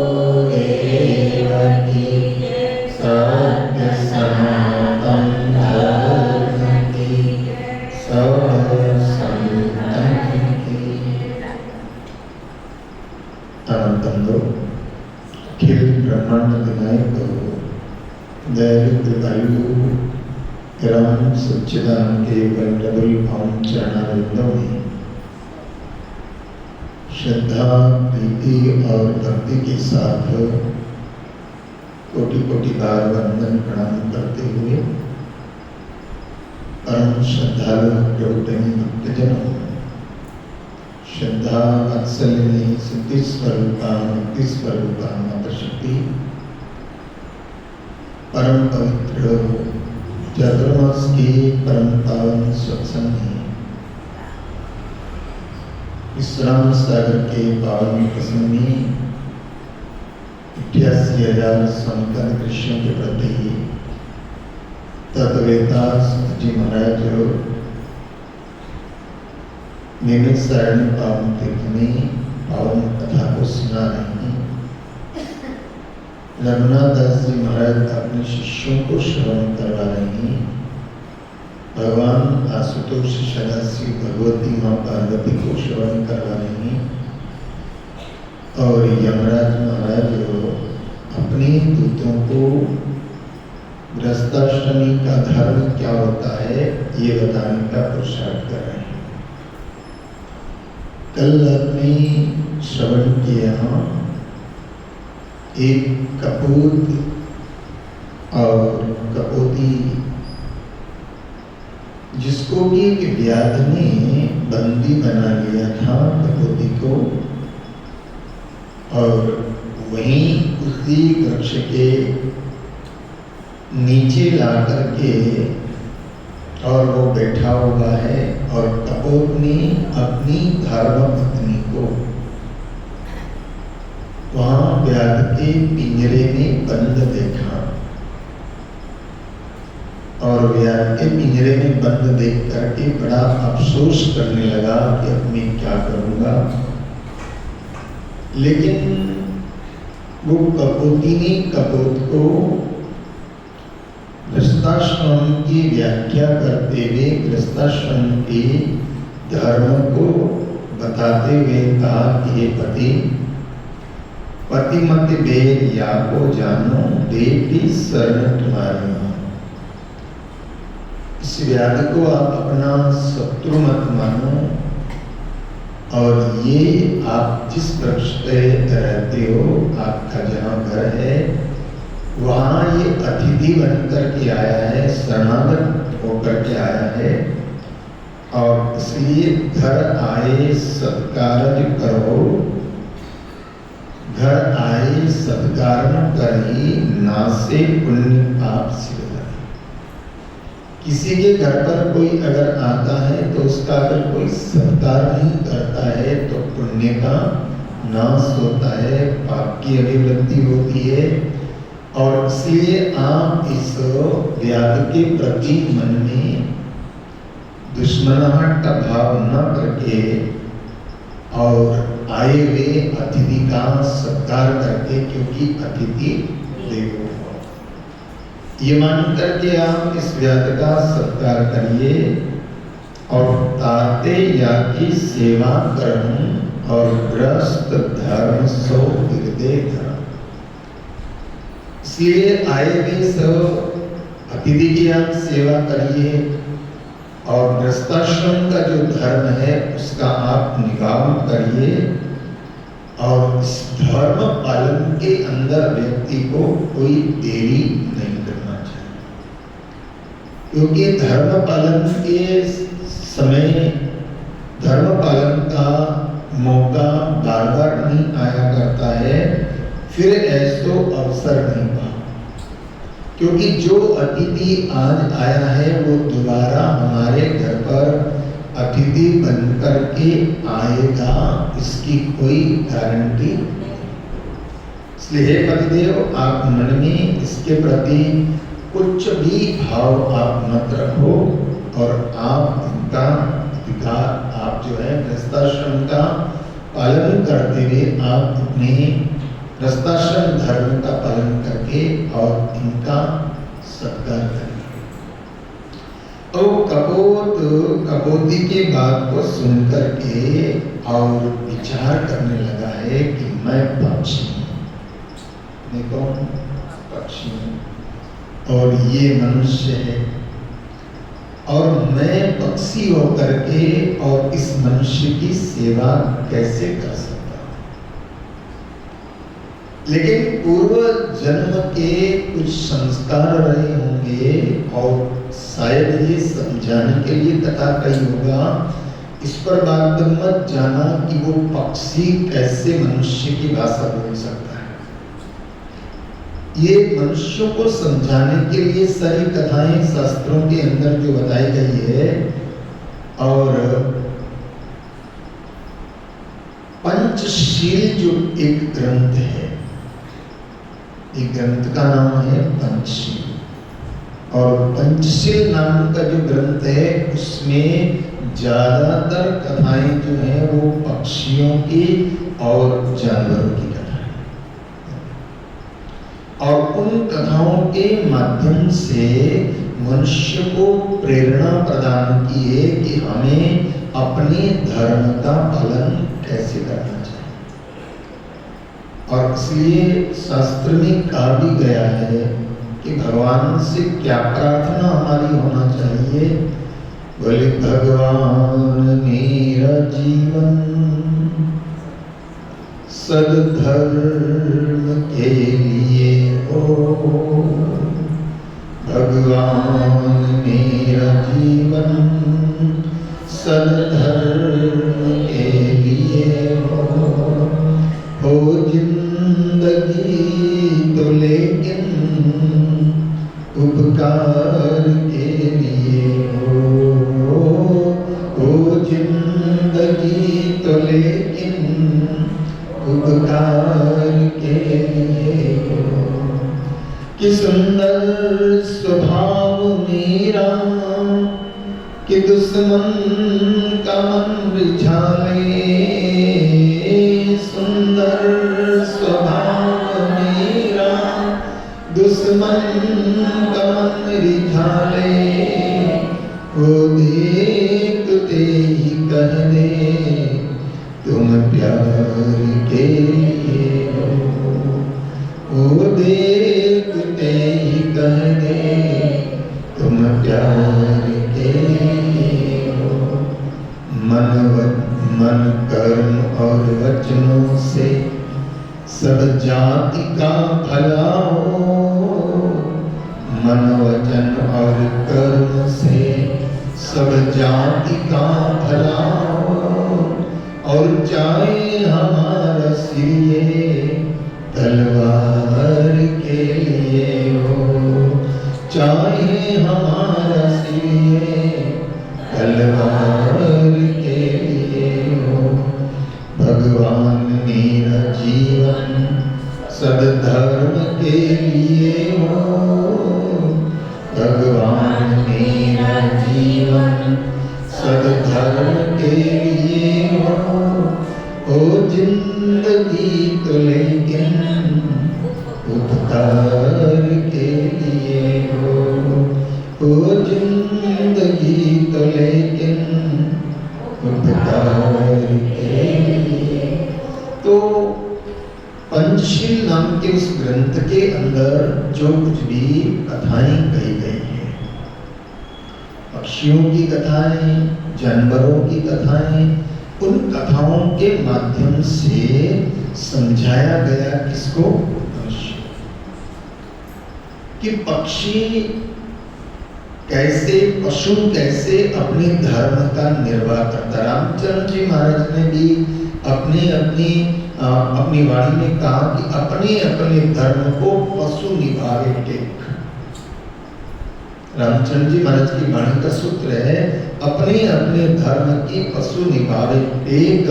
सद्गुरुदेव की सत्य सनातन राम सच्चिदानंद के वल्लभ पावन चरणारविंदों में श्रद्धा, प्रीति और भक्ति के साथ कोटि कोटि बार वंदन प्रणाम करते हुए परम श्रद्धालु प्रभुप्रेमी भक्तजनों, श्रद्धा वात्सल्य सिद्धि स्वरूपा मुक्ति स्वरूपा माता शक्ति परम पवित्र चातुर्मास के परम पावन सत्संग में विश्राम सागर के पावन प्रसंग में 88,000 संपन्न कृष्ण के प्रति तत्वेता जी महाराज नियमित सारणी पावन तीर्थ में पावन कथा को सुना रहे हैं। रघुनाथ दास जी महाराज अपने शिष्यों को श्रवण करवा रहे हैं। भगवान आशुतोष सदाशिव भगवती माँ पार्वती को श्रवण करवा रहे हैं और यमराज महाराज अपने दूतों को गृहस्थाश्रमी का धर्म क्या होता है ये बताने का पुरुषार्थ कर रहे हैं। कल आपने श्रवण किया एक कपूत और कपोती जिसको कि एक व्याध ने बंदी बना लिया था कपोती को, और वहीं उसी वृक्ष के नीचे ला करके और वो बैठा हुआ है और कपोत ने अपनी धर्म पत्नी को वहां व्याध के पिंजरे में बंद देखा और व्याध के पिंजरे में बंद देख करके बड़ा अफसोस करने लगा कि अब मैं क्या करूंगा। लेकिन वो कपोती ने कपोत को गृहस्थाश्रम की व्याख्या करते हुए गृहस्थाश्रम के धर्म को बताते हुए कहा कि हे पति, पति मत वेद या को जानो, देव की शरण तुम्हारी हो। इस व्याध को आप अपना शत्रु मत मानो और ये आप जिस वृक्ष पे रहते हो, आपका जहाँ घर है वहाँ ये अतिथि बनकर के आया है, शरणागत होकर के आया है और इसलिए घर आए सत्कार करो, घर आए सत्कार न करी, नासे पुण्य पाप सिद्ध। किसी के घर पर कोई अगर आता है तो उसका अगर कोई सत्कार नहीं करता है तो पुण्य का नाश होता है, पाप की अभिवृद्धि होती है। और इसलिए आप इस व्याध के प्रति मन में दुश्मनाहट का भाव न करके और आए हुए अतिथि का सत्कार करके, क्योंकि अतिथि देवो, ये मान करके आप इस व्याध का सत्कार करिए और ताते या की सेवा करम और ग्रस्त धर्म सो हृदय धर्म। इसलिए आए हुए सब अतिथि की आप सेवा करिए और गृहस्थाश्रम का जो धर्म है उसका आप निगाह करिए और इस धर्म पालन के अंदर व्यक्ति को कोई देरी नहीं करना चाहिए, क्योंकि धर्म पालन के समय धर्म पालन का मौका बार बार नहीं आया करता है, फिर ऐसो अवसर नहीं पा, क्योंकि जो अतिथि आज आया है वो दोबारा हमारे घर पर अतिथि बनकर के आएगा, इसकी कोई गारंटी नहीं। इसलिए हे पतिदेव, आप मन में इसके प्रति कुछ भी भाव आप मत रखो और आप इनका अधिकार, आप जो है गृहस्थाश्रम का पालन करते हुए आप अपने गृहस्थाश्रम धर्म का पालन करके और इनका सत्कार करें। और कपोती के बात को सुनकर के और विचार करने लगा है कि मैं पक्षी हूँ, मैं कौन? पक्षी हूँ और ये मनुष्य है। और मैं पक्षी होकर के और इस मनुष्य की सेवा कैसे कर सकता हूं? लेकिन पूर्व जन्म के कुछ संस्कार रहे होंगे और शायद ये समझाने के लिए कथा कही होगा। इस पर बात मत जाना कि वो पक्षी कैसे मनुष्य की भाषा बोल सकता है। ये मनुष्यों को समझाने के लिए सारी कथाएं शास्त्रों के अंदर जो बताई गई है। और पंचशील जो एक ग्रंथ है, एक ग्रंथ का नाम है पंचशील। और पंचशील नाम का जो ग्रंथ है उसमें ज्यादातर कथाएं जो है वो पक्षियों की और जानवरों की कथाएं, और उन कथाओं के माध्यम से मनुष्य को प्रेरणा प्रदान की है कि हमें अपने धर्म का पालन कैसे करना चाहिए। और इसलिए शास्त्र में कहा भी गया है कि भगवान से क्या प्रार्थना हमारी होना चाहिए। बोले भगवान मेरा जीवन सद्धर्म के लिए हो, भगवान मेरा जीवन सद्धर्म के लिए हो जिंदगी तो लेकिन उपकार के लिए हो जिंदगी तो लेकिन उपकार के लिए हो। कि सुंदर स्वभाव मेरा कि दुश्मन का मन रिझाले, सुंदर स्वभाव मेरा दुश्मन का मन रिझाले, वो देखते ही कह दे तुम प्यार के लिए हो, वो देखते ही कह दे तुम प्यार के लिए हो। मन कर्म और वचनों से सब जाति का भला हो, मन वचन और कर्म से सब जाति का भला हो। और चाहे हमारा सिर तलवार के लिए हो, चाहे हमारा सिर तलवार के लिए हो। भगवान मेरा जीवन सद्धर्म के लिए हो, भगवान मेरा जीवन सद्धर्म के लिए हो जिंदगी तो लेकिन उपकार के लिए हो जिंदगी तो लेकिन उपकार के लिए। तो पंचशील नाम के उस ग्रंथ के अंदर जो कुछ भी कथाएं कही गई हैं, पक्षियों की कथाएं, जानवरों की कथाएं, उन कथाओं के माध्यम से समझाया गया किसको? मनुष्य। कि पक्षी कैसे, पशु कैसे अपने धर्म का निर्वाह करता। रामचंद्र जी महाराज ने भी अपनी वाणी में कहा कि अपने अपने धर्म को पशु निभावे टेक। रामचंद्र जी महाराज की वाणी का सूत्र है अपने अपने धर्म की पशु निभावे टेक,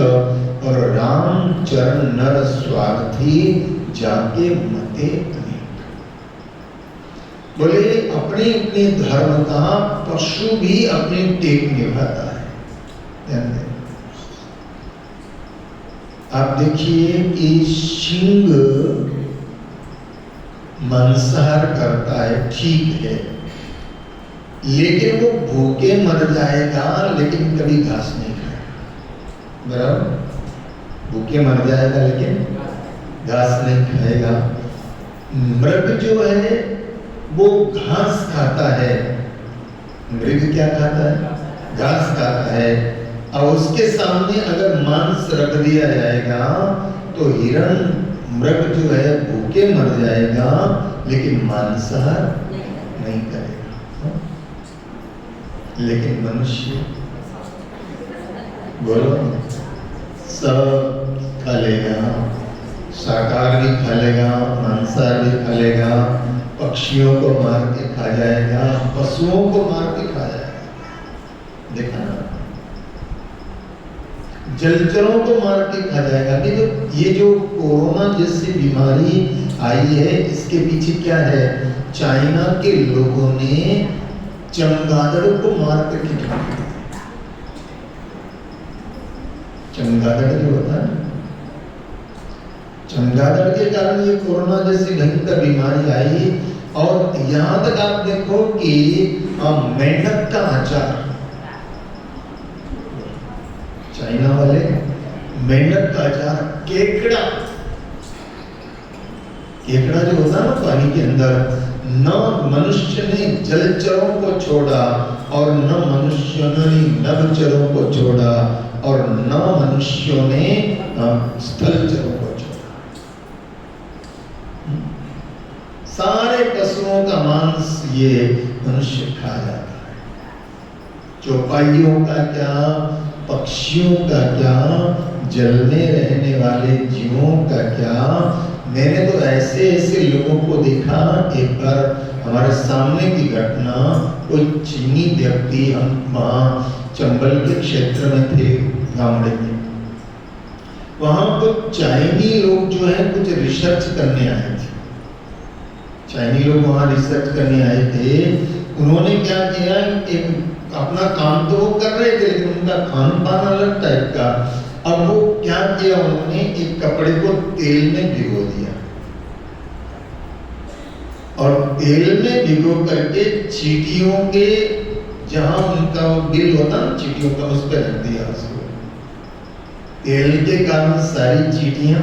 और राम चरण नर स्वार्थी जाके मते अनेक। बोले अपने अपने धर्म का पशु भी अपने टेक निभाता है। ध्यान दें, आप देखिए कि सिंह मांसाहार करता है, ठीक है, लेकिन वो भूखे मर जाएगा लेकिन कभी घास नहीं खाएगा। बराबर, भूखे मर जाएगा लेकिन घास नहीं खाएगा। मृग जो है वो घास खाता है मृग क्या खाता है? घास खाता है। और उसके सामने अगर मांस रख दिया जाएगा तो हिरण मृग जो है भूखे मर जाएगा, लेकिन मांसाहार नहीं करेगा। लेकिन मनुष्य बोलो सब खा लेगा, शाकाहार भी खा लेगा, मांसाहार भी खा लेगा, पक्षियों को मार के खा जाएगा, पशुओं को मार के खा जाएगा। देखा ना, जलचरों को मार के खा जाएगा। कि तो ये जो कोरोना जैसी बीमारी आई है, इसके पीछे क्या है? चाइना के लोगों ने चमगादड़ को मार करके खा लिया। चमगादड़ जो होता है, चमगादड़ के कारण ये कोरोना जैसी भयंकर बीमारी आई। और यहां तक आप देखो कि मेंढक का अचार, चाइना वाले मेंढक का अचार, केकड़ा जो होता है ना पानी के अंदर, न मनुष्य ने जलचरों को छोड़ा और न मनुष्य ने नभचरों को छोड़ा और न मनुष्यों ने स्थलचरों को छोड़ा। सारे पशुओं का मांस ये मनुष्य खा जाता है। चौपाइयों का क्या, पक्षियों का क्या, जल में रहने वाले जीवों का क्या। मैंने तो ऐसे ऐसे लोगों को देखा। एक बार हमारे सामने की घटना, कोई चीनी व्यक्ति, हम वहाँ चंबल के क्षेत्र में थे, गांवड़े में, वहाँ कुछ चाइनी लोग जो है कुछ रिसर्च करने आए थे। चाइनी लोग वहाँ रिसर्च करने आए थे। उन्होंने क्या किया, एक अपना काम तो वो कर रहे थे, लेकिन उनका खान पान अलग टाइप का। अब वो क्या किया, उन्होंने एक कपड़े को तेल में भिगो दिया और तेल में भिगो करके चींटियों के, जहां उनका वो बिल होता ना चींटियों का, उस पर रख दिया उसको। तेल के कारण सारी चींटियां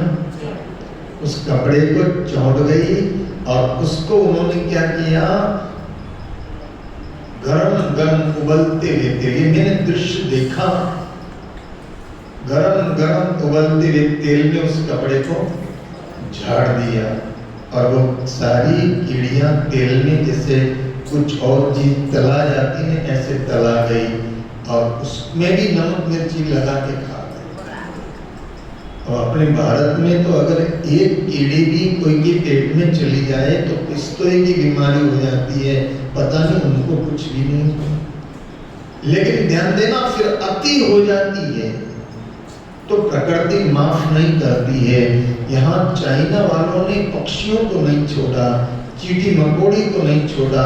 उस कपड़े को चौंट गई और उसको उन्होंने क्या किया, गरम गरम उबलते हुए तेल, ये मैंने दृश्य देखा, गरम गरम उबलते हुए तेल में उस कपड़े को झाड़ दिया और वो सारी कीड़ियां तेल में जैसे कुछ और चीज तला जाती है ऐसे तला गई और उसमें भी नमक मिर्ची लगा के खा गई। और अपने भारत में तो अगर एक कीड़ी भी कोई के पेट में चली जाए तो पिस्तौल की बीमारी हो जाती है, पता नहीं उनको कुछ भी नहीं। लेकिन ध्यान देना, फिर अति हो जाती है तो प्रकृति माफ नहीं करती है। यहाँ चाइना वालों ने पक्षियों को नहीं छोड़ा, चींटी मकोड़ी को नहीं छोड़ा,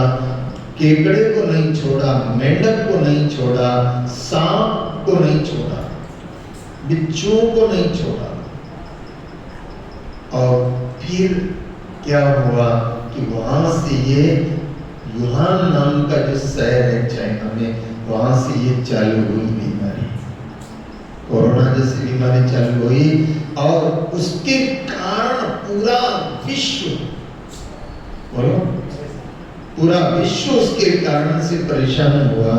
केकड़े को नहीं छोड़ा, मेंढक को नहीं छोड़ा, सांप को नहीं छोड़ा, बिच्छुओं को नहीं छोड़ा। और फिर क्या हुआ कि वहां से ये यूहान नाम का जो शहर है चाइना में, वहां से ये चालू हुई बीमारी, कोरोना जैसी बीमारी चालू हुई। और उसके कारण पूरा विश्व, बोलो, पूरा विश्व उसके कारण से परेशान हुआ।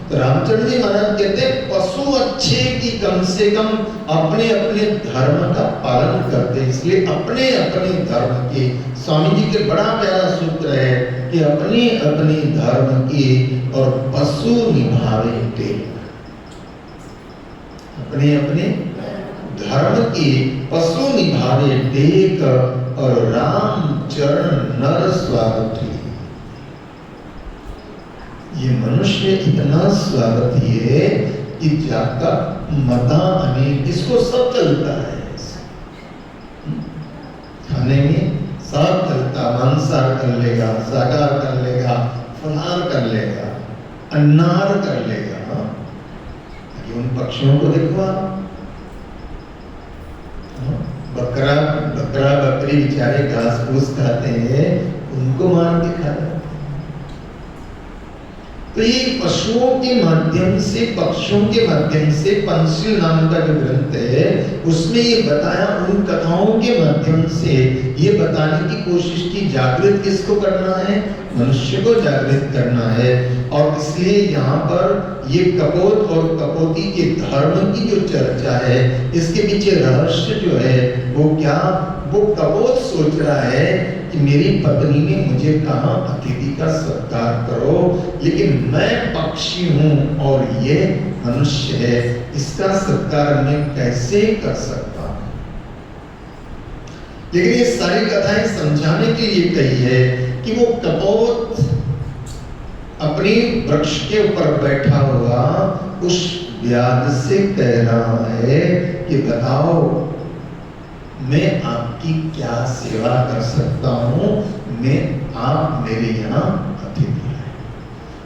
तो रामचंद्र जी महाराज कहते हैं, पशु अच्छे कि कम से कम अपने अपने धर्म का पालन करते, इसलिए अपने अपने धर्म के, स्वामी जी के बड़ा प्यारा सूत्र है कि अपने अपने धर्म की और पशु निभावे टेक, अपने अपने धर्म की पशु निभावे टेक और राम चरण नर स्वागत। ये मनुष्य इतना स्वागती है कि जाता मता अनेक, इसको सब चलता है, खाने में सब चलता, मांसाहार कर लेगा, शाकाहार कर लेगा, फलाहार कर लेगा, अन्नाहार कर लेगा। उन पक्षियों को देखो आप, बकरा बकरी बेचारे घास फूस खाते हैं, उनको मार के खाते हैं। तो ये पशुओं के माध्यम से, पक्षियों के माध्यम से पंचशील नाम का जो ग्रंथ है उसमें ये बताया, उन कथाओं के माध्यम से ये बताने की कोशिश की जागृत किसको करना है, मनुष्य को जागृत करना है। और इसलिए यहाँ पर ये कपोत और कपोती के धर्म की जो चर्चा है, इसके पीछे रहस्य जो है वो क्या, वो कपोत सोच रहा है कि मेरी पत्नी ने मुझे कहा अतिथि का सत्कार करो, लेकिन मैं पक्षी हूं और ये मनुष्य है, इसका सत्कार मैं कैसे कर सकता हूं। लेकिन ये सारी कथाएं समझाने के लिए कही है कि वो कपोत अपनी वृक्ष के ऊपर बैठा हुआ उस व्याध से कह रहा है कि बताओ मैं आपकी क्या सेवा कर सकता हूं, आप मेरे यहाँ अतिथि हैं।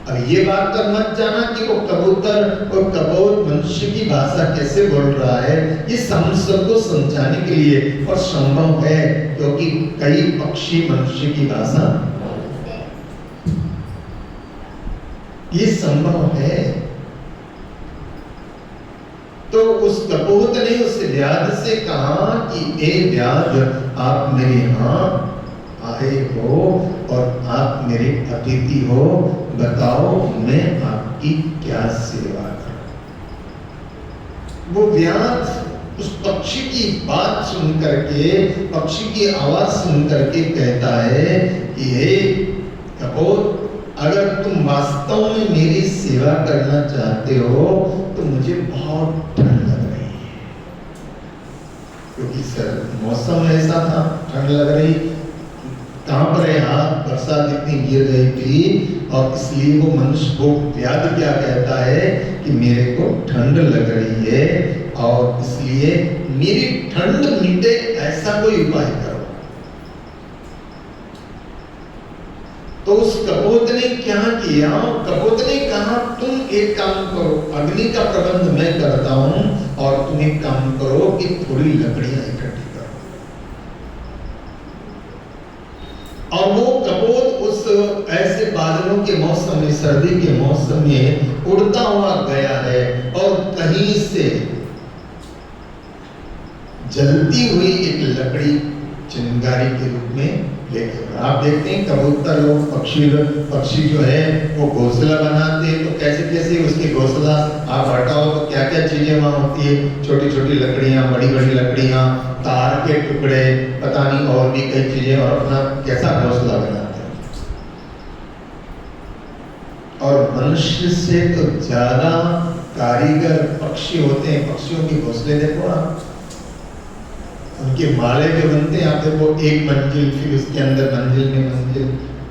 अब ये बात कर मत जाना कि वो कबूतर और कपोत मनुष्य की भाषा कैसे बोल रहा है, ये हम सबको समझाने के लिए और संभव है, क्योंकि कई पक्षी मनुष्य की भाषा, ये संभव है। तो उस कपोत ने उस व्याध से कहा कि ए व्याध, आप मेरे यहाँ आए हो और आप मेरे अतिथि हो, बताओ मैं आपकी क्या सेवा करूं। वो व्याध उस पक्षी की बात सुन करके, पक्षी की आवाज सुन करके कहता है कि हे कपोत, अगर तुम वास्तव में मेरी सेवा करना चाहते हो तो मुझे बहुत ठंड लग रही है, क्योंकि सर मौसम ऐसा था, ठंड लग रही, कहां पर है, हाथ बरसात इतनी गिर गई थी, और इसलिए वो मनुष्य को व्याध क्या कहता है कि मेरे को ठंड लग रही है और इसलिए मेरी ठंड मिटे ऐसा कोई उपाय करो। तो उस कपोत ने क्या किया, कपोत ने कहा तुम एक काम करो, अग्नि का प्रबंध मैं करता हूं और तुम एक काम करो कि थोड़ी लकड़ियां इकट्ठी करो। और वो कपोत उस ऐसे बादलों के मौसम में, सर्दी के मौसम में उड़ता हुआ गया है और कहीं से जलती हुई एक लकड़ी चिंगारी के रूप में लेकर, आप देखते हैं कबूतर लोग, पक्षी जो है वो घोंसला बनाते हैं, तो कैसे कैसे उसके घोंसला आप हटाओ तो क्या क्या चीजें वहां होती है, छोटी छोटी लकड़ियां, बड़ी बड़ी लकड़ियां, तार के टुकड़े, पता नहीं और भी कई चीजें, और अपना कैसा घोंसला बनाते हैं। और मनुष्य से तो ज्यादा कारीगर पक्षी होते हैं। पक्षियों के घोंसले देखो आप, उनके माले जो बनते हैं, आप देखो एक मंजिल, फिर उसके अंदर मंजिल में मंजिल,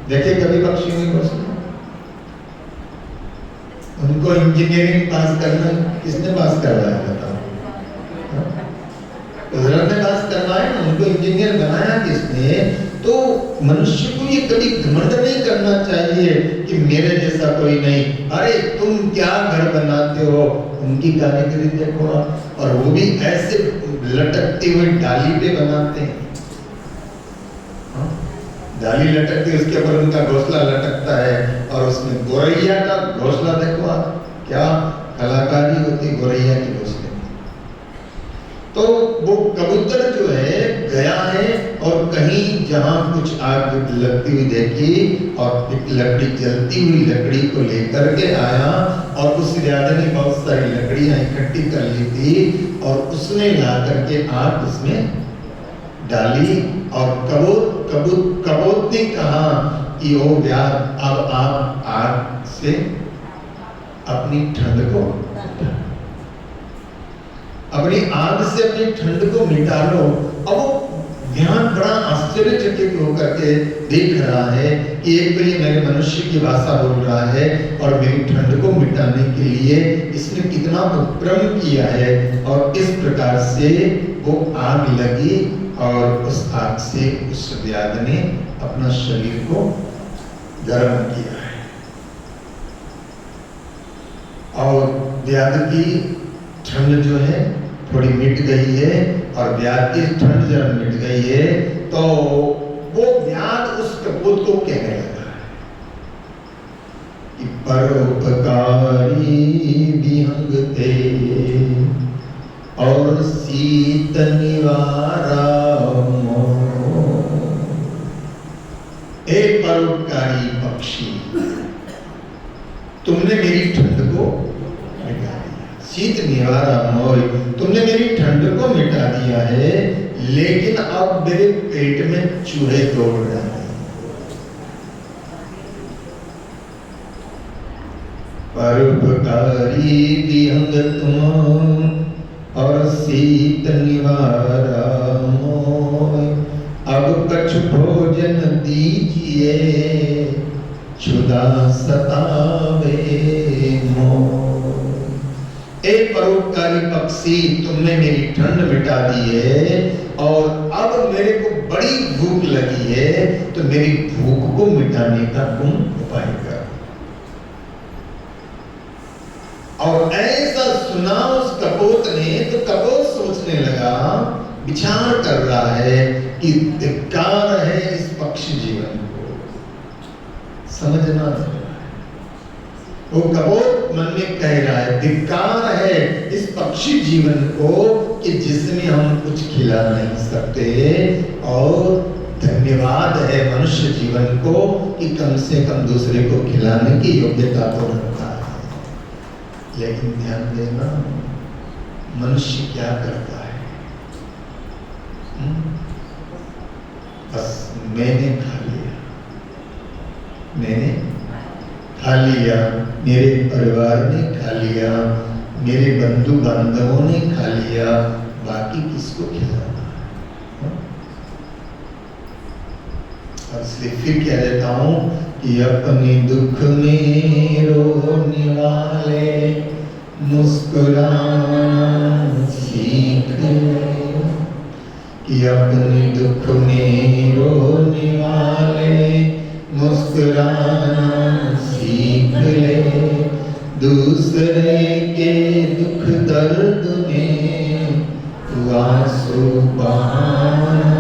देखे कभी पक्षियों के घोंसले? उनको इंजीनियरिंग पास करना किसने पास करवाया, बताओ? कुदरत ने पास करवाया ना, उनको इंजीनियर बनाया किसने? तो मनुष्य को ये कभी घमंड नहीं करना चाहिए कि मेरे जैसा कोई नहीं। अरे तुम क्या घर बनाते हो, उनकी कारीगरी देखो, और वो भी ऐसे लटकती हुई डाली पे बनाते हैं। डाली लटकती, उसके ऊपर उनका घोंसला लटकता है, और उसमें गोरैया का घोंसला देखो आप, क्या कलाकारी होती है गोरैया के घोंसले में। तो वो कबूतर जो है गया है और कहीं जहां कुछ आग लगती हुई देखी और एक लकड़ी, जलती हुई लकड़ी को लेकर के आया, और उस व्याध ने बहुत सारी लकड़ियां इकट्ठी कर ली थी और उसने ला करके आग उसमें डाली। और कबूत ने कहा कि ओ व्याध, अब आप आग से अपनी ठंड को, अपनी आग से अपनी ठंड को मिटा लो। अब वो व्याध बड़ा आश्चर्यचकित होकर के देख रहा है कि एक तो ये मेरे मनुष्य की भाषा बोल रहा है और मेरी ठंड को मिटाने के लिए इसने कितना उपक्रम किया है, और इस प्रकार से वो आग लगी और उस आग से उस व्याध ने अपना शरीर को गर्म किया है। और व्याध की ठंड जो है थोड़ी मिट गई है, और व्याध की ठंड जब मिट गई है तो वो व्याध उस कपोत को कहने लगा कि परोपकारी विहंग ते और शीत निवारा मोह। ए परोपकारी पक्षी, तुमने मेरी ठंड को मिटा दिया। शीत निवारा मोह, तुमने मेरी ठंड को मिटा दिया है, लेकिन अब मेरे पेट में चूहे दौड़ रहे हैं। परोपकारी विहंग तुम और शीत निवारा मोह। अब कछु भोजन दीजिए, क्षुधा सतावे मोह। ए परोपकारी पक्षी, तुमने मेरी ठंड मिटा दी है और अब मेरे को बड़ी भूख लगी है, तो मेरी भूख को मिटाने का तुम उपाय करो। और ऐसा सुना उस कपोत ने, तो कपोत सोचने लगा, विचार कर रहा है कि धिक्कार है इस पक्षी जीवन को। समझना है, वो कपोत मन में कह रहा है, धिक्कार है इस पक्षी जीवन को कि जिसमें हम कुछ खिला नहीं सकते, और धन्यवाद है मनुष्य जीवन को कि कम से कम दूसरे को खिलाने की योग्यता तो रखता है। लेकिन ध्यान देना, मनुष्य क्या करता है? बस मैंने खा लिया, मैंने खा लिया, मेरे परिवार ने खा लिया, मेरे बंधु बांधवों ने खा लिया, बाकी किसको खिलाना है? और इसलिए फिर कह देता हूं कि अपने दुख में रोने वाले मुस्कुराना सीख ले, कि अपने दुख में रोने वाले मुस्कुराना सीख ले, दूसरे के दुख दर्द में तू आंसू बहाना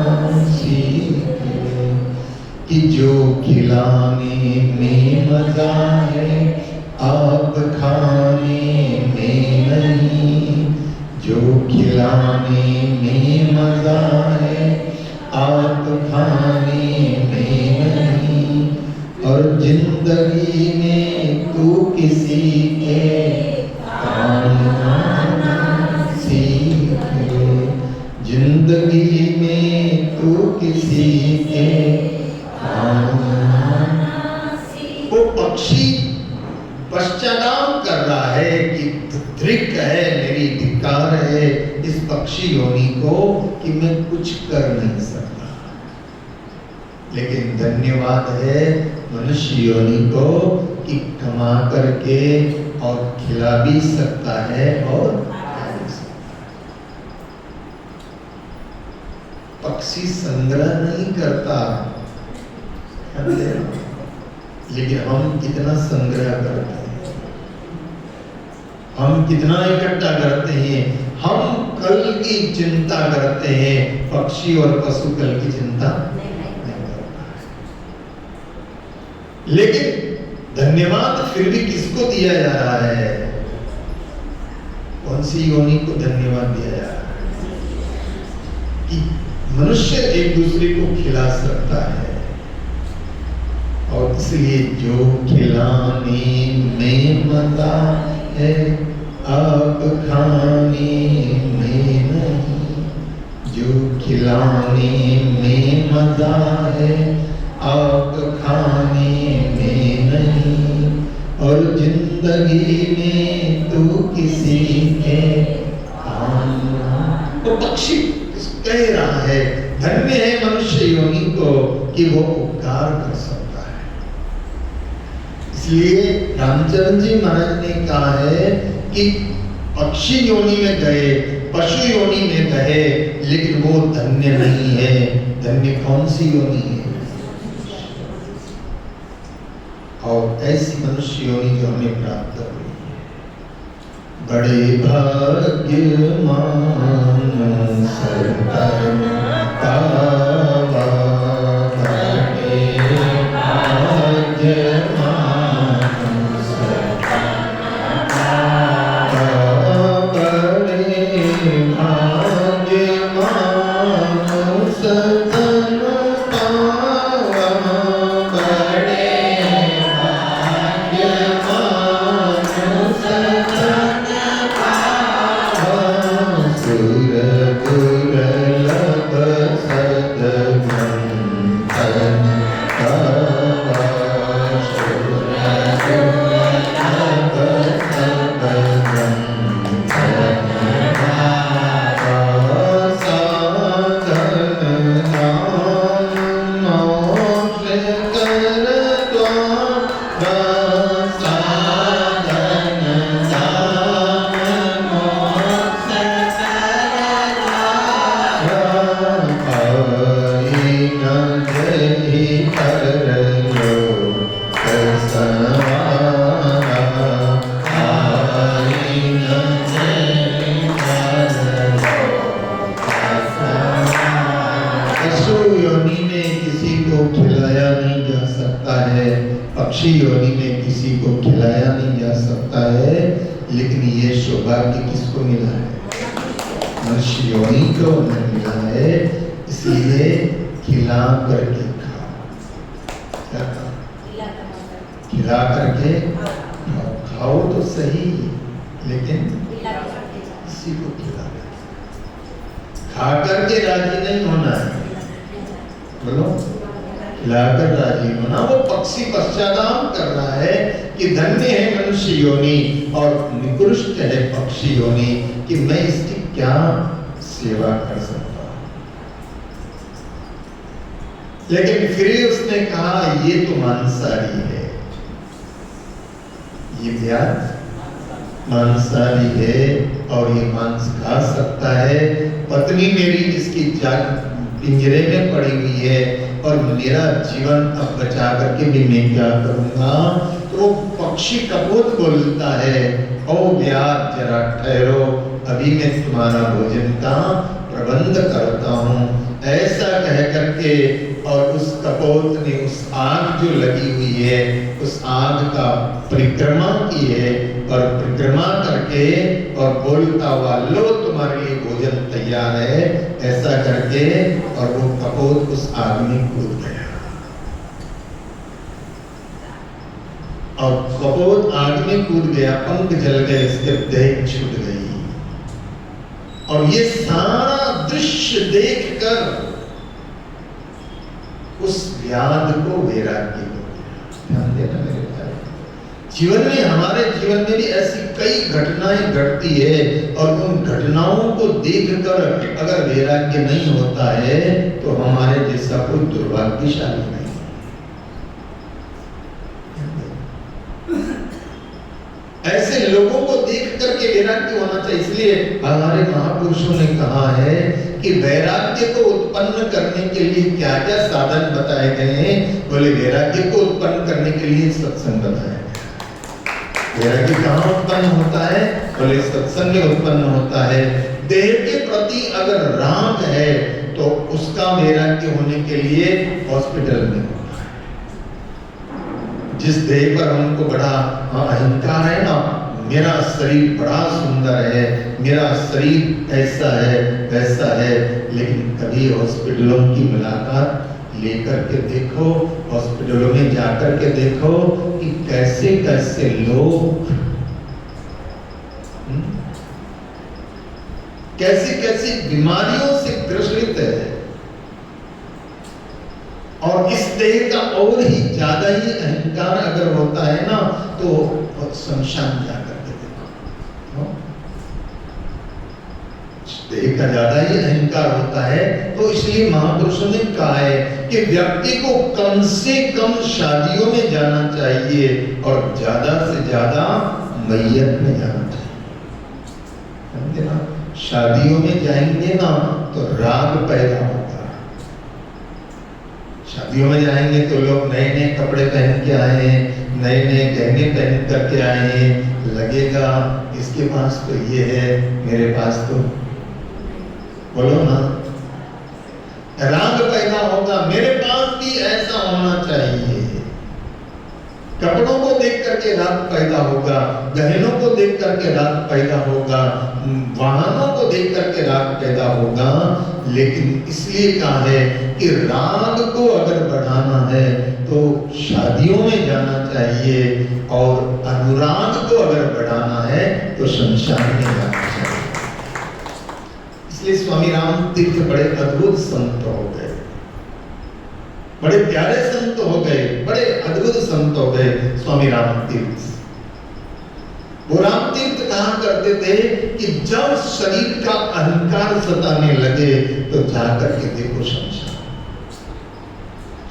सीख ले, कि जो खिलाने में मजा है आप खाने में नहीं, जो खिलाने में मजा है आप खाने में नहीं, और जिंदगी में तू किसी के काम आना सीख ले, जिंदगी में तू किसी के काम आना सीख। वो पक्षी पश्चाताप कर रहा है कि धिक् है, मेरी धिक्कार है इस पक्षी योनि को कि मैं कुछ कर नहीं सकता, लेकिन धन्यवाद है मनुष्य योनि को कि कमा करके और खिला भी सकता है और खा भी सकता है। पक्षी संग्रह नहीं करता, लेकिन हम कितना संग्रह करते हैं, हम कितना इकट्ठा करते हैं। हम कल की चिंता करते हैं, पक्षी और पशु कल की चिंता नहीं करता है। लेकिन धन्यवाद फिर भी किसको दिया जा रहा है? कौन सी योनि को धन्यवाद दिया जा रहा है? कि मनुष्य एक दूसरे को खिला सकता है, और इसलिए जो खिलाने में मजा है आप खाने में नहीं, जो खिलाने में मजा है आप खाने में नहीं, और जिंदगी में तू किसी के काम ना। तो पक्षी कह रहा है, धन्य है मनुष्य योनि को कि वो उपकार कर सकता है। इसलिए रामचंद्र जी महाराज ने कहा है कि पक्षी योनि में गए, पशु योनि में गए, लेकिन वो धन्य नहीं है। धन्य कौन सी योनि है? और ऐसी मनुष्य योनि जो हमें प्राप्त हुई है, बड़े भाग्यमान सरकार पावा, बड़े भाग्यमान सकता है, लेकिन ये सौभाग्य किसको मिला है? मनुष्य योनि को नहीं मिला है। इसलिए खिला करके खाओ। क्या खाओ? खिला करके खाओ तो सही, लेकिन किसी को खिला खा करके राजी नहीं होना है। बोलो, खिलाकर राजी होना। वो पक्षी पश्चाताप कर रहा है कि धन्य है मनुष्य योनि और निकृष्ट है पक्षी योनि, कि मैं इसकी क्या सेवा कर सकता हूं। लेकिन फिर उसने कहा ये तो मांसाहारी है, ये व्याध मांसाहारी है और ये मांस खा सकता है। पत्नी मेरी इसकी पिंजरे में पड़ी हुई है और मेरा जीवन अब बचा करके भी मैं क्या करूंगा। तो पक्षी कपोत बोलता है, ओ व्याध जरा ठहरो, अभी मैं तुम्हारा भोजन का प्रबंध करता हूँ। ऐसा कह करके और उस कपोत ने उस आग जो लगी हुई है उस आग का परिक्रमा की है और परिक्रमा करके और बोलता हुआ, लो तुम्हारे लिए भोजन तैयार है, ऐसा करके और वो कपोत उस आग में कूद गया और कपोत आग में कूद गया, पंख जल गए, इसके देह छूट गई। और ये सारा दृश्य देखकर उस व्याध को वैराग्य हो गया। ध्यान देना मेरे भाई, जीवन में, हमारे जीवन में भी ऐसी कई घटनाएं घटती है और उन घटनाओं को देखकर अगर वैराग्य नहीं होता है तो हमारे जैसा कोई दुर्भाग्यशाली नहीं। ऐसे लोगों को देख करके वैराग्य होना चाहिए। इसलिए हमारे महापुरुषों ने कहा है कि वैराग्य को उत्पन्न करने के लिए क्या क्या साधन बताए गए हैं। बोले वैराग्य को उत्पन्न करने के लिए सत्संग बताया गया। वैराग्य कहाँ उत्पन्न होता है? बोले सत्संग में उत्पन्न होता है। देह के प्रति अगर राग है तो उसका वैराग्य होने के लिए हॉस्पिटल में होता है। जिस देह पर हमको बड़ा अहंकार है ना, मेरा शरीर बड़ा सुंदर है, मेरा शरीर ऐसा है वैसा है, लेकिन कभी हॉस्पिटलों की मुलाकात लेकर के देखो, हॉस्पिटलों में जाकर के देखो कि कैसे कैसे लोग कैसी कैसी बीमारियों से ग्रसित है। और इस देह का और ही ज्यादा ही अहंकार अगर होता है ना तो शमशान जाकर के देखो, देह का ज्यादा ही अहंकार होता है। तो इसलिए महापुरुषों ने कहा है कि व्यक्ति को कम से कम शादियों में जाना चाहिए और ज्यादा से ज्यादा मैयत में जाना चाहिए। समझे ना? शादियों में जाएंगे ना तो राग पैदा होगा। शादियों में जाएंगे तो लोग नए नए कपड़े पहन के आए हैं, नए नए गहने पहन करके आए हैं, लगेगा इसके पास तो ये है, मेरे पास तो, बोलो ना, राग पैदा होगा। मेरे पास भी ऐसा होना चाहिए। कपड़ों को देख करके राग पैदा होगा, गहनों को देख करके राग पैदा होगा, वाहनों को देख करके राग पैदा होगा। लेकिन इसलिए कहा है कि राग को अगर बढ़ाना है तो शादियों में जाना चाहिए और अनुराग को अगर बढ़ाना है तो शमशान में जाना चाहिए। इसलिए स्वामी राम तीर्थ बड़े अद्भुत संत हो गए, बड़े प्यारे संत हो गए, बड़े अद्भुत संत हो गए स्वामी राम तीर्थ। वो राम तीर्थ कहा करते थे कि जब शरीर का अहंकार सताने लगे तो जाकर के देखो शमशान।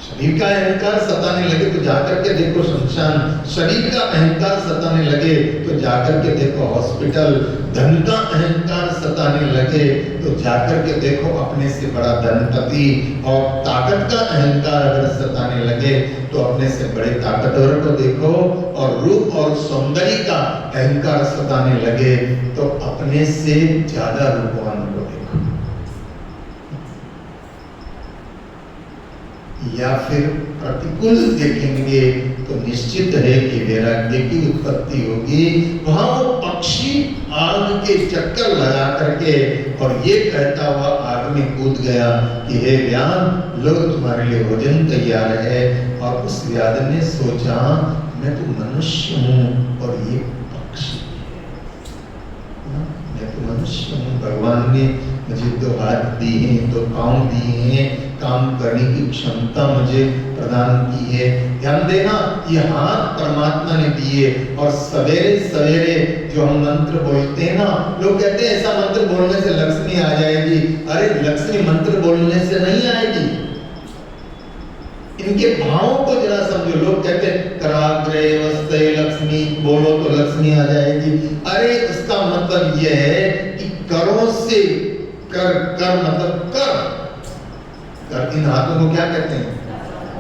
शरीर का अहंकार सताने लगे तो जाकर के देखो शमशान। शरीर का अहंकार सताने लगे तो जाकर के देखो हॉस्पिटल। धन का अहंकार सताने लगे तो जाकर के देखो अपने से बड़ा धनपति। और ताकत का अहंकार अगर सताने लगे तो अपने से बड़े ताकतवर को देखो। और रूप और सौंदर्य का अहंकार सताने लगे तो अपने से ज्यादा रूपवान को देखो। या फिर प्रतिकूल देखेंगे तो निश्चित है कि वैराग्य की उत्पत्ति होगी। वहां वो पक्षी आग के चक्कर लगा करके और ये कहता हुआ आग में कूद गया कि हे व्याध, लो तुम्हारे लिए भोजन तैयार है। और उस व्याध ने सोचा मैं तो मनुष्य हूँ और ये पक्षी है, मैं तो मनुष्य हूँ, भगवान ने मुझे दो हाथ दिए हैं, दो पांव दिए हैं, काम करने की क्षमता मुझे प्रदान की है। ध्यान देना, ये हाथ परमात्मा ने दिए। और सवेरे सवेरे जो हम मंत्र बोलते हैं ना, लोग कहते हैं ऐसा मंत्र बोलने से लक्ष्मी आ जाएगी। अरे लक्ष्मी मंत्र बोलने से नहीं आएगी, इनके भावों को जरा समझो। लोग कहते हैं कराग्रे वस्ते लक्ष्मी, बोलो तो लक्ष्मी आ जाएगी। अरे उसका मतलब यह है कि करों से कर, कर मतलब कर, कर इन हाथों को क्या कहते हैं?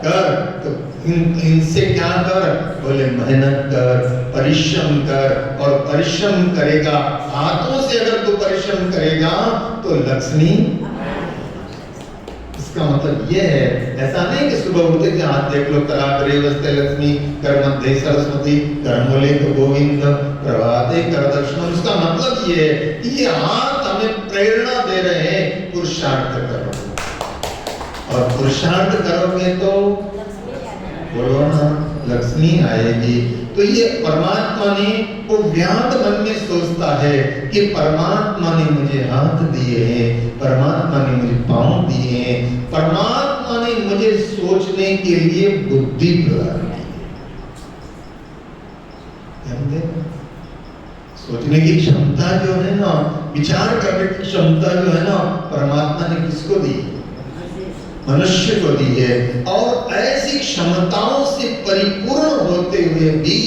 कर। तो इनसे क्या कर? बोले मेहनत कर, परिश्रम कर। और परिश्रम करेगा, हाथों से अगर तू परिश्रम करेगा तो लक्ष्मी। इसका मतलब ये है, ऐसा नहीं कि सुबह उठते थे हाथ देख लो, कराग्रे वस्ते लक्ष्मी, कर मध्य सरस्वती, कर मूले तो गोविंद, प्रभाते कर दर्शनम। इसका मतलब ये है कि ये हाथ हमें प्रेरणा दे रहे हैं पुरुषार्थ करो। और पुरुषार्थ करोगे तो बोलो ना, लक्ष्मी आएगी। तो ये परमात्मा ने, वो व्याध मन में सोचता है कि परमात्मा ने मुझे हाथ दिए हैं, परमात्मा ने मुझे पांव दिए हैं, परमात्मा ने मुझे सोचने के लिए बुद्धि प्रदान की है। सोचने की क्षमता जो है ना, विचार करने की क्षमता जो है ना, परमात्मा ने किसको दी? मनुष्य को दी है। और ऐसी क्षमताओं से परिपूर्ण होते हुए भी,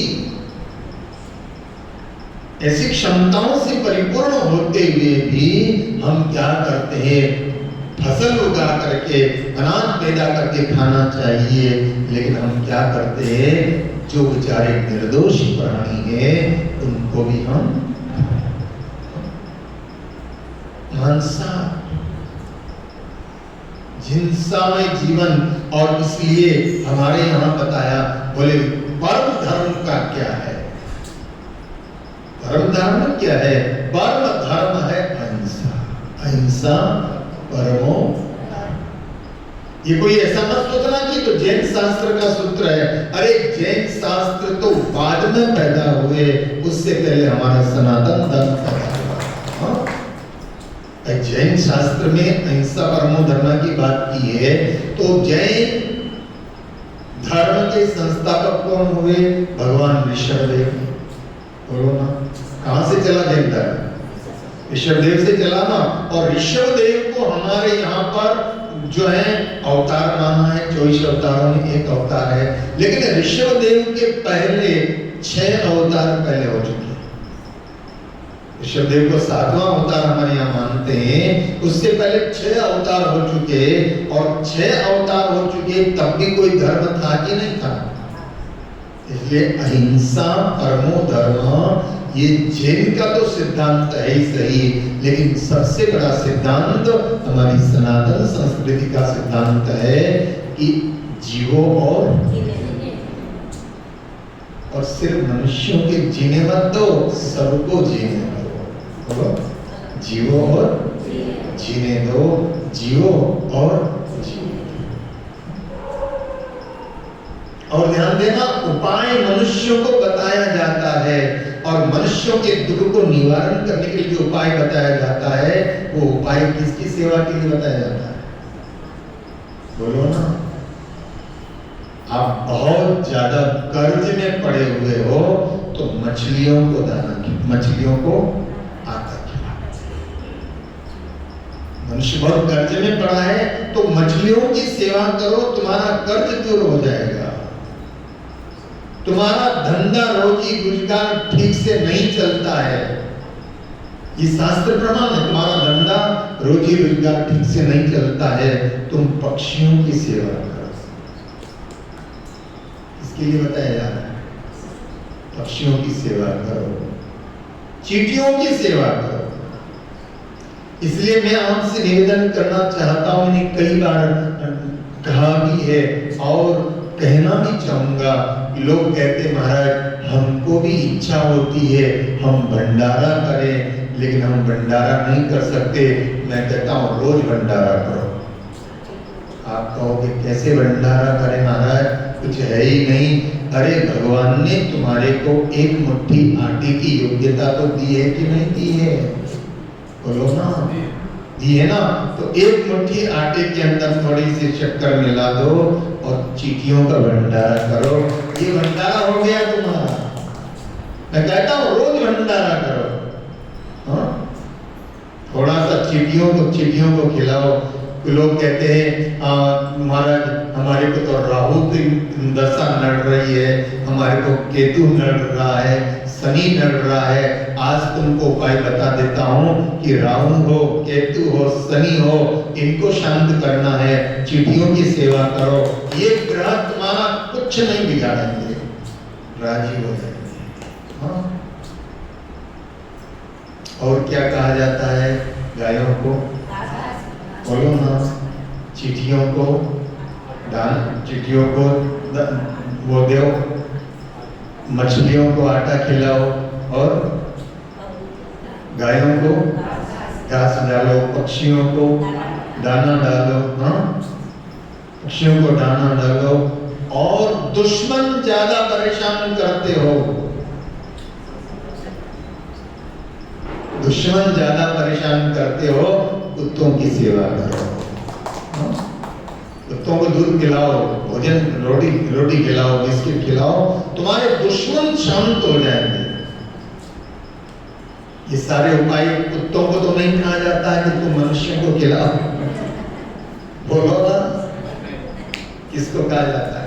ऐसी क्षमताओं से परिपूर्ण होते हुए भी हम क्या करते हैं? फसल उगा करके, अनाज पैदा करके खाना चाहिए, लेकिन हम क्या करते हैं? जो बेचारे निर्दोष प्राणी हैं उनको भी हम मांसाहार, हिंसामय जीवन। और इसलिए हमारे यहाँ बताया, बोले परम धर्म का क्या है? परम धर्म क्या है? परम धर्म है अहिंसा। अहिंसा परमो धर्म। ये कोई ऐसा मत सोचना कि तो जैन शास्त्र का सूत्र है। अरे जैन शास्त्र तो बाद में पैदा हुए, उससे पहले हमारा सनातन धर्म पैदा हुआ। जैन शास्त्र में अहिंसा परमो धर्म की बात की है। तो जैन धर्म के संस्थापक कौन हुए? भगवान ऋषभदेव। बोलो ना, कहां से चला जैन धर्म? ऋषभदेव से चला ना। और ऋषभदेव को हमारे यहाँ पर जो है अवतार माना है, 24 अवतारों में एक अवतार है। लेकिन ऋषभदेव के पहले 6 अवतार पहले हो चुके हैं। ऋषभदेव को 7वां अवतार हमारे यहाँ मानते हैं, उससे पहले 6 अवतार हो चुके। और 6 अवतार हो चुके, तब भी कोई धर्म था कि नहीं था? इसलिए अहिंसा परमो धर्म, ये जैन का तो सिद्धांत है ही सही, लेकिन सबसे बड़ा सिद्धांत हमारी सनातन संस्कृति का सिद्धांत है कि जीवो और सिर्फ मनुष्यों के जीने मत दो, सबको जीने दो। जीवो और जीने दो, जीवो और जीने दो। और ध्यान देना, उपाय मनुष्यों को बताया जाता है। और मनुष्यों के दुख को निवारण करने के लिए जो उपाय बताया जाता है, वो उपाय किसकी सेवा के लिए बताया जाता है? बोलो ना। आप बहुत ज्यादा कर्ज में पड़े हुए हो तो मछलियों को दाना, मछलियों को आटा खिलाओ। मनुष्य बहुत कर्ज में पड़ा है तो मछलियों की सेवा करो, तुम्हारा कर्ज दूर हो जाएगा। तुम्हारा धंधा रोजी रोजगार ठीक से नहीं चलता है, ये शास्त्र प्रमाण है। तुम्हारा धंधा रोजी रोजगार ठीक से नहीं चलता है, तुम पक्षियों की सेवा करो। इसके लिए बताया जा रहा है, पक्षियों की सेवा करो, चींटियों की सेवा करो। इसलिए मैं आपसे निवेदन करना चाहता हूं, मैंने कहा भी है और कहना भी चाहूंगा। लोग कहते महाराज हमको भी इच्छा होती है हम भंडारा करें, लेकिन हम भंडारा नहीं कर सकते। मैं कहता हूँ रोज भंडारा करो। आप कहोगे कैसे भंडारा करें महाराज, कुछ है ही नहीं। अरे भगवान ने तुम्हारे को एक मुट्ठी आटे की योग्यता तो दी है कि नहीं दी है? बोलो ना, दी है ना। तो एक मुट्ठी आटे के अंदर थोड़ी सी शक्कर मिला दो और चीटियों का भंडारा करो, ये भंडारा हो गया तुम्हारा। मैं कहता हूँ रोज भंडारा करो। हाँ, थोड़ा सा चीटियों को खिलाओ। लोग कहते हैं महाराज हमारे को तो राहु की दशा नड़ रही है, हमारे को केतु नड़ रहा है, शनि नड़ रहा है। आज तुमको उपाय बता देता हूँ कि राहु हो, केतु हो, शनि हो, इनको शांत करना है। चीटियों की सेवा करो, ये ग्रह तुम्हारा कुछ नहीं बिगाड़ेंगे, राजी हो जाएंगे। हाँ? और क्या कहा जाता है गायों को? बोलो ना, चीटियों को दान, चीटियों को वो दो, मछलियों को आटा खिलाओ और गायों को घास डालो, पक्षियों को दाना डालो। हाँ, पक्षियों को दाना डालो। और दुश्मन ज्यादा परेशान करते हो, दुश्मन ज्यादा परेशान करते हो, कुत्तों की सेवा करो। कुत्तों को दूध खिलाओ, भोजन रोटी खिलाओ, बिस्किट खिलाओ, तुम्हारे दुश्मन शांत हो जाएंगे। ये सारे उपाय कुत्तों को तो नहीं कहा जाता है कि तुम मनुष्यों को खिलाओ। बोलो ना, किसको कहा जाता है?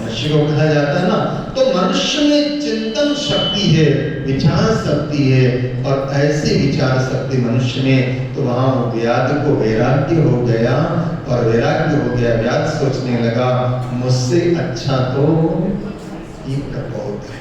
मनुष्य को कहा जाता है ना। तो मनुष्य में चिंतन शक्ति है, विचार शक्ति है, और ऐसी विचार शक्ति मनुष्य में, तो वहां व्याध को वैराग्य हो गया, और वैराग्य हो गया, व्याध सोचने लगा मुझसे अच्छा तो ये कपोत है।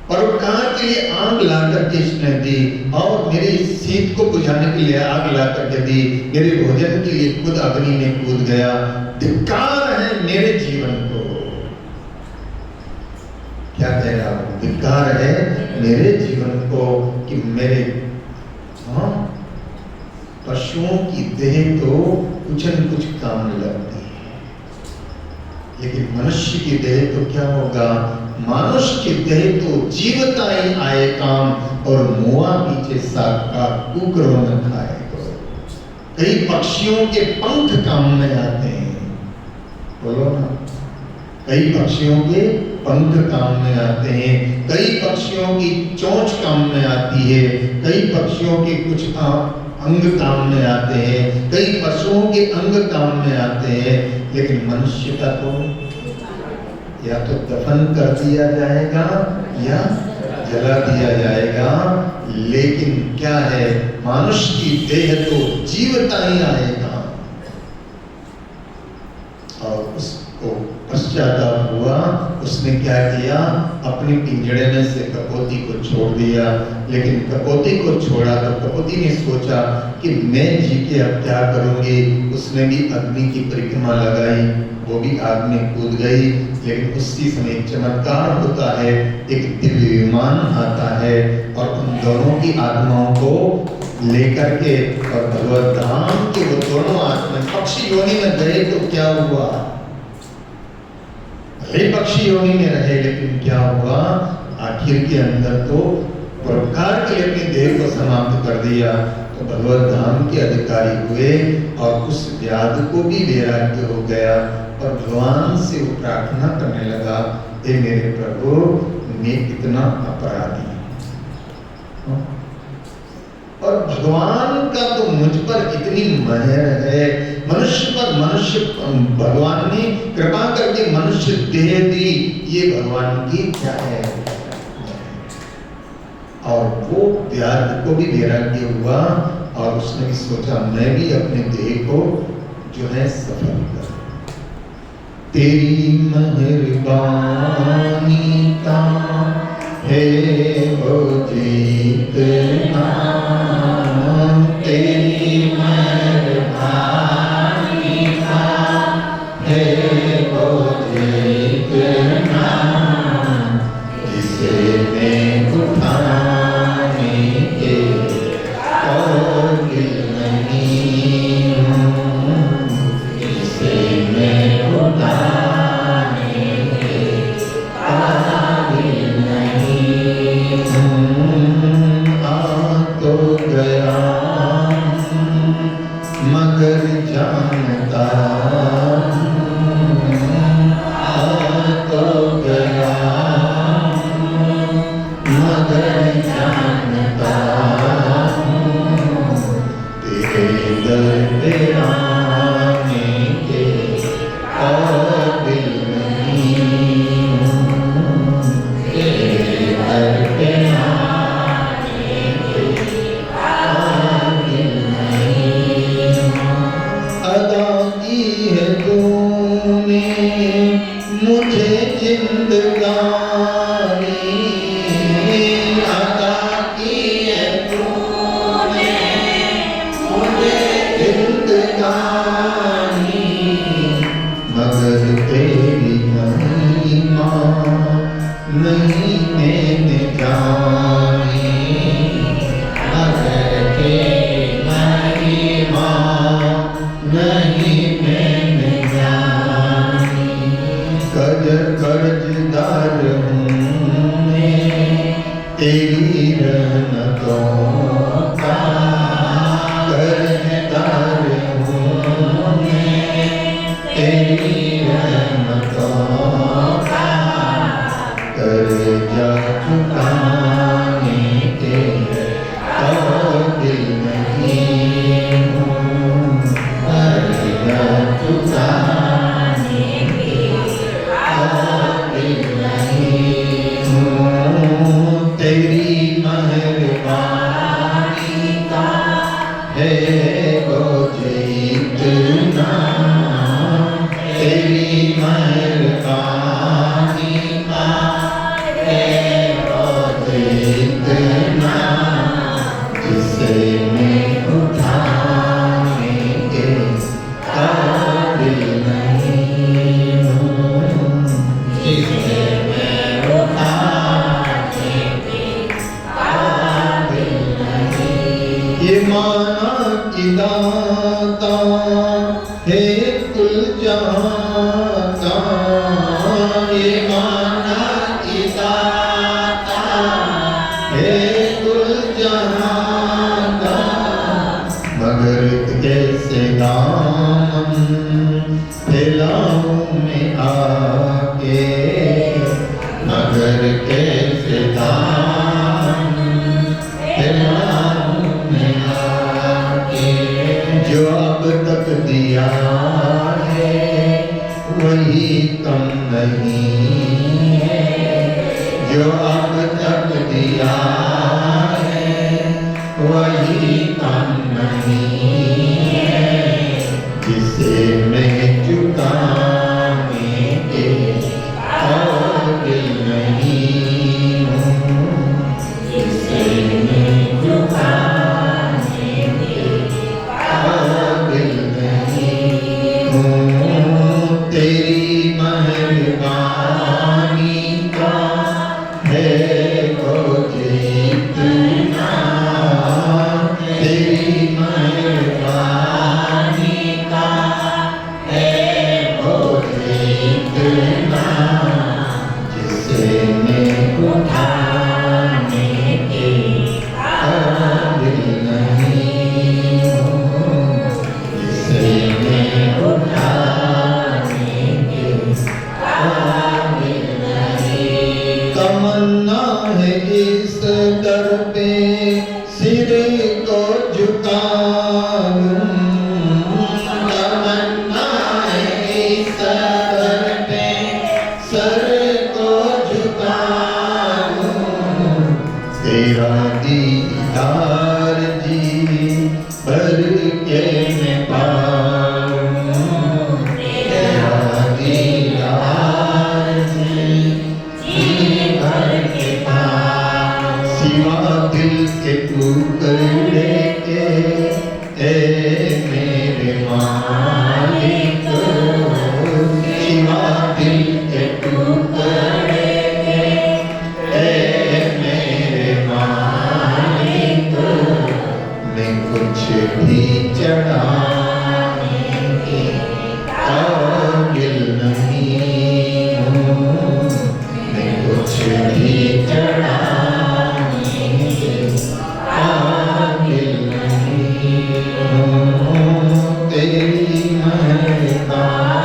परोपकार के लिए आग लाकर के इसने दी, और मेरे शीत को बुझाने के लिए आग लाकर के दी, मेरे भोजन के लिए खुद अग्नि में कूद गया। धिक्कार है मेरे जीवन को। क्या कह रहा हूं? धिक्कार है मेरे जीवन को कि मेरे पशुओं की देह तो कुछ न कुछ काम लगती है, लेकिन मनुष्य की देह तो क्या होगा? मानुष की देह तो जीवता ही आए काम, और मुआ पीछे साग का कुकरों न खाए। कई पक्षियों के पंख काम में आते हैं। बोलो ना, कई पक्षियों के पंख काम में आते हैं, कई पक्षियों की चोंच काम में आती है, कई पक्षियों के कुछ अंग काम में आते हैं, कई पशुओं के अंग काम में आते हैं, लेकिन मनुष्य का तो या तो दफन कर दिया जाएगा या जला दिया जाएगा। लेकिन क्या है, मनुष्य की देह तो जीवता ही आएगा। और उसको पश्चाताप हुआ, उसने क्या किया? अपने पिंजड़े में से कपोती को छोड़ दिया। लेकिन कपोती को छोड़ा तो कपोती ने सोचा कि मैं जी के अब क्या करूंगी। उसने भी अग्नि की परिक्रमा लगाई, वो भी आग में कूद गई। लेकिन उसी समय एक चमत्कार होता है, एक दिव्य विमान आता है और उन दोनों की आत्माओं को लेकर के, और भगवत धाम के वो दोनों आत्मा पक्षी योनि में गए। तो क्या हुआ? पक्षी योनि में रहे, लेकिन क्या हुआ? आखिर के अंदर तो परोपकार के लिए अपनी देह को समाप्त कर दिया। तो भगवत धाम के अधिकारी हुए, और उस व्याध को भी वैराग्य हो गया, और भगवान से वो प्रार्थना करने लगा, हे मेरे प्रभु, मैं कितना अपराधी हूं, और भगवान का तो मुझ पर इतनी मेहर है। मनुष्य पर मनुष्य, भगवान ने कृपा करके मनुष्य देह दी, ये भगवान की क्या है। और वो व्याध को भी वैराग्य हुआ, और उसने भी सोचा मैं भी अपने देह को जो है सफल कर। तेरी मेहरबानी का है वो जीतना, तेरी मेहरबानी नहीं मैंने जानी, मगर तेरी महिमा नहीं मैंने जानी। कर्जदार हूँ मैं तेरी रहमतों का, कर्जदार हूँ मैं तेरी रहमतों का, कर्जा चुकाने के काबिल नहीं हूँ, कर्जा चुकाने के काबिल नहीं हूँ। तेरी मेहरबानी का है बोझ इतना, तेरी मेहरबानी का है बोझ इतना, जिसे मैं उठाने के काबिल नहीं हूँ, जिसे मैं उठाने के काबिल नहीं। ये माना कि दाता है कुल जहां का, ये माना कि दाता है कुल जहां का, मगर कैसे दामन फैलाऊं मैं आके, मगर कैसे दामन फैलाऊं मैं आके। जो अब तक दिया है वही कम नहीं है, जो अब तक दिया है वही कम नहीं है, जिसे मैं चुकाने के काबिल नहीं हूँ, जिसे मैं चुकाने के काबिल नहीं हूँ। तेरी मेहरबानी का है बोझ इतना, तेरी मेहरबानी का है बोझ इतना, जिसे मैं उठाने के काबिल नहीं हूँ, जिसे मैं उठाने के काबिल नहीं। तमन्ना है इस दर पे सिर को झुका लूं, तमन्ना है इस दर पे सर को झुका लूं, तेरा दीदार जी भर के मैं पाऊं, तेरा दीदार जी भर के पाऊं। सिवा दिल के टुकड़े के ए मेरे मालिक, सिवा दिल के टुकड़े के ए मेरे मालिक, मैं कुछ भी चढ़ाने के काबिल नहीं हूँ, मैं कुछ भी चढ़ाने के काबिल नहीं हूँ। तेरी मेहरबानी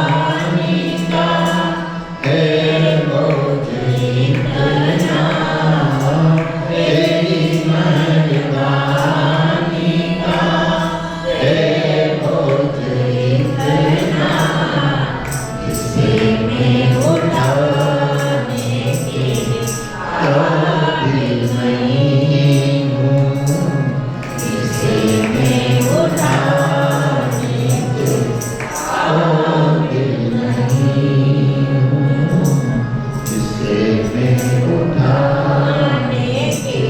का है बोझ इतना, तेरी मेहरबानी का है बोझ इतना, जिसे मैं उठाने के काबिल नहीं हूँ, जिसे मैं उठाने के काबिल नहीं हूँ, जिसे मैं उठाने के।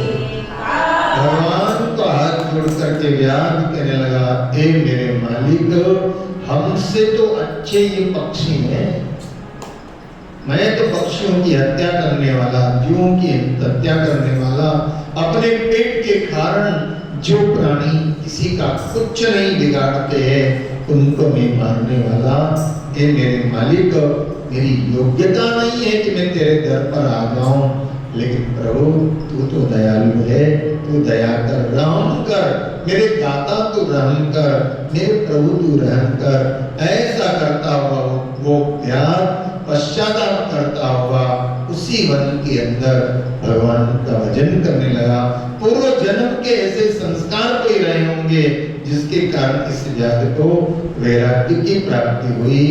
भगवान को हाथ जोड़ करके याद करने लगा, ए मेरे मालिक, हमसे तो अच्छे ये पक्षी हैं, मैं तो पक्षियों की हत्या करने वाला, जीवों की हत्या करने वाला, अपने पेट के कारण जो प्राणी किसी का कुछ नहीं बिगाड़ते हैं उनको मैं मारने वाला, ये मेरे मालिक, मेरी योग्यता नहीं है कि मैं तेरे दर पर आ जाऊं, लेकिन प्रभु तू तो दयालु है, तू दया कर, रहम कर, मेरे दाता तू रहम कर, मेरे प्रभु तू रहम कर। ऐसा करता हुआ वो प्यार पश्चाताप करता हुआ उसी वन के अंदर भगवान का भजन करने लगा। पूर्व जन्म के ऐसे संस्कार कोई रहे होंगे जिसके कारण इस जाति को वैराग्य की प्राप्ति हुई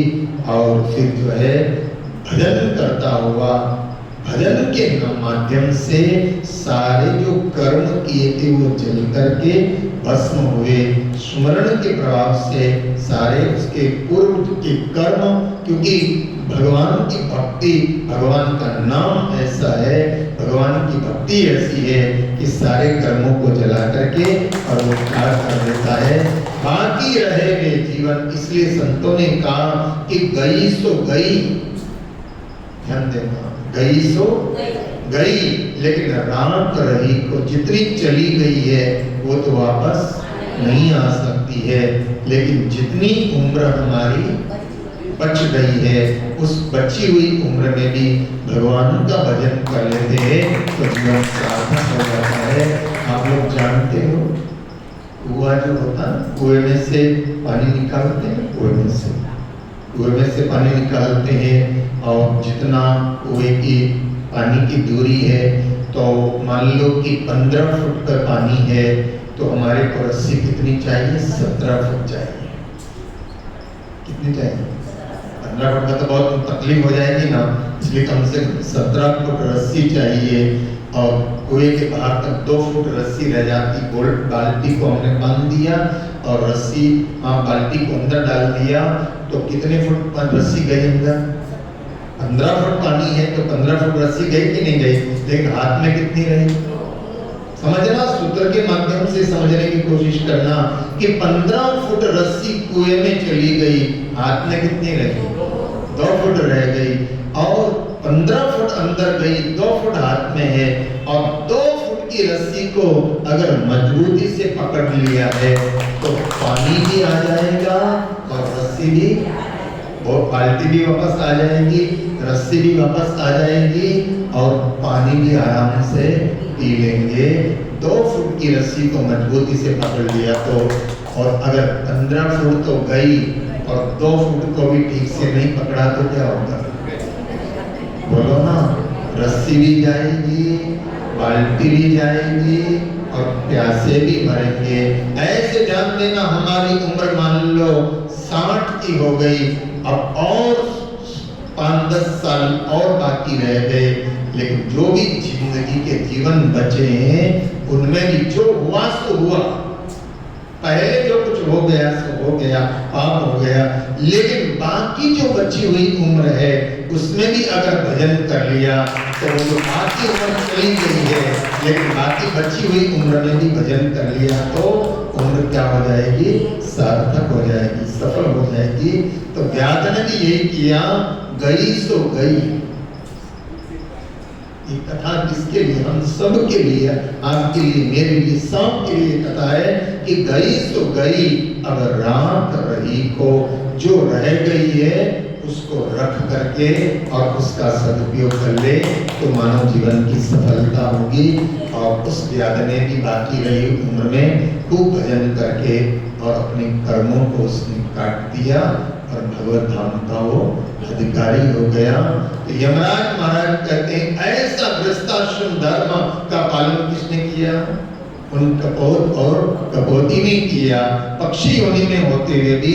और फिर जो है भजन करता हुआ, भजन के माध्यम से सारे जो कर्म किए थे वो जल करके भस्म हुए। स्मरण के प्रभाव से सारे उसके पूर्व के कर्म, क्योंकि भगवान की भक्ति, भगवान का नाम ऐसा है, भगवान की भक्ति ऐसी है कि सारे कर्मों को जला करके और वो त्याग कर देता है, बाकी रहे वे जीवन। इसलिए संतों ने कहा कि गई सो गई, ध्यान देना, गई सो गई, लेकिन रात रही को जितनी चली गई है वो तो वापस नहीं आ सकती है, लेकिन जितनी उम्र हमारी बच गई है उस बची हुई उम्र में भी भगवान का भजन कर लेते हैं तो जीवन सार्थक हो जाता है। आप लोग जानते हो कुआं जो होता है, कुएं में से पानी निकालते हैं, कुएं में से पानी निकालते हैं और जितना कुएं की पानी की दूरी है, तो मान लो कि 15 फुट का पानी है तो हमारे को रस्सी कितनी चाहिए? 17 फुट चाहिए। कितनी चाहिए? 15 फुट का तो बहुत तकलीफ हो जाएगी ना, इसलिए कम से कम 17 फुट रस्सी चाहिए। और कुएं के बाहर तक 2 फुट रस्सी रह जाती, बाल्टी को हमने बांध दिया और रस्सी बाल्टी को अंदर डाल दिया, तो कितने फुट रस्सी गई अंदर? 15 फुट पानी है तो 15 फुट रस्सी गई कि नहीं गई? लेकिन हाथ में कितनी रही? समझना, सूत्र के माध्यम से समझने की कोशिश करना कि 15 फुट रस्सी कुएं में चली गई, हाथ में कितनी रही? 2 फुट रह गई। और 15 फुट अंदर गई, 2 फुट हाथ में है, और 2 फुट की रस्सी को अगर मजबूती से पकड़ लिया है तो पानी भी आ जाएगा और रस्सी भी, वो बाल्टी भी वापस आ जाएगी, रस्सी भी वापस आ जाएगी और पानी भी आराम से पी लेंगे। 2 फुट की रस्सी को मजबूती से पकड़ लिया तो, और अगर 15 फुट तो गई और 2 फुट को भी ठीक से नहीं पकड़ा तो क्या होगा? बोलो ना, रस्सी भी जाएगी, बाल्टी भी जाएगी और प्यासे भी मरेंगे। ऐसे जान लेना, हमारी उम्र मान लो 60 की हो गई, अब और 5-10 साल और बाकी रह गए, लेकिन जो भी जिंदगी के जीवन बचे हैं उनमें भी जो हुआ सो हुआ, पहले जो कुछ हो गया सो हो गया, पाप हो गया, लेकिन बाकी जो बची हुई उम्र है उसमें भी अगर भजन कर लिया तो वो जो बाकी उम्र चली गई है, लेकिन बाकी बची हुई उम्र में भी भजन कर लिया तो उम्र क्या हो जाएगी? सार्थक हो जाएगी, सफल हो जाएगी। तो व्याध ने भी यही किया, गई सो गई। ये कथा किसके लिए? हम सब के लिए, आपके लिए, मेरे लिए, सब के लिए कथा है कि गई सो गई, अब रात रही को, जो रह गई है उसको रख करके और उसका सदुपयोग कर ले तो मानव जीवन की सफलता होगी। और उस व्याध ने भी बाकी रही उम्र में खूब भजन करके और अपने कर्मों को उसने काट दिया और भगवत धाम का वो अधिकारी हो गया। तो यमराज महाराज कहते हैं ऐसा गृहस्थाश्रम धर्म का पालन किसने किया? उन कपोत और कपोती ने किया। पक्षी योनि में होते हुए भी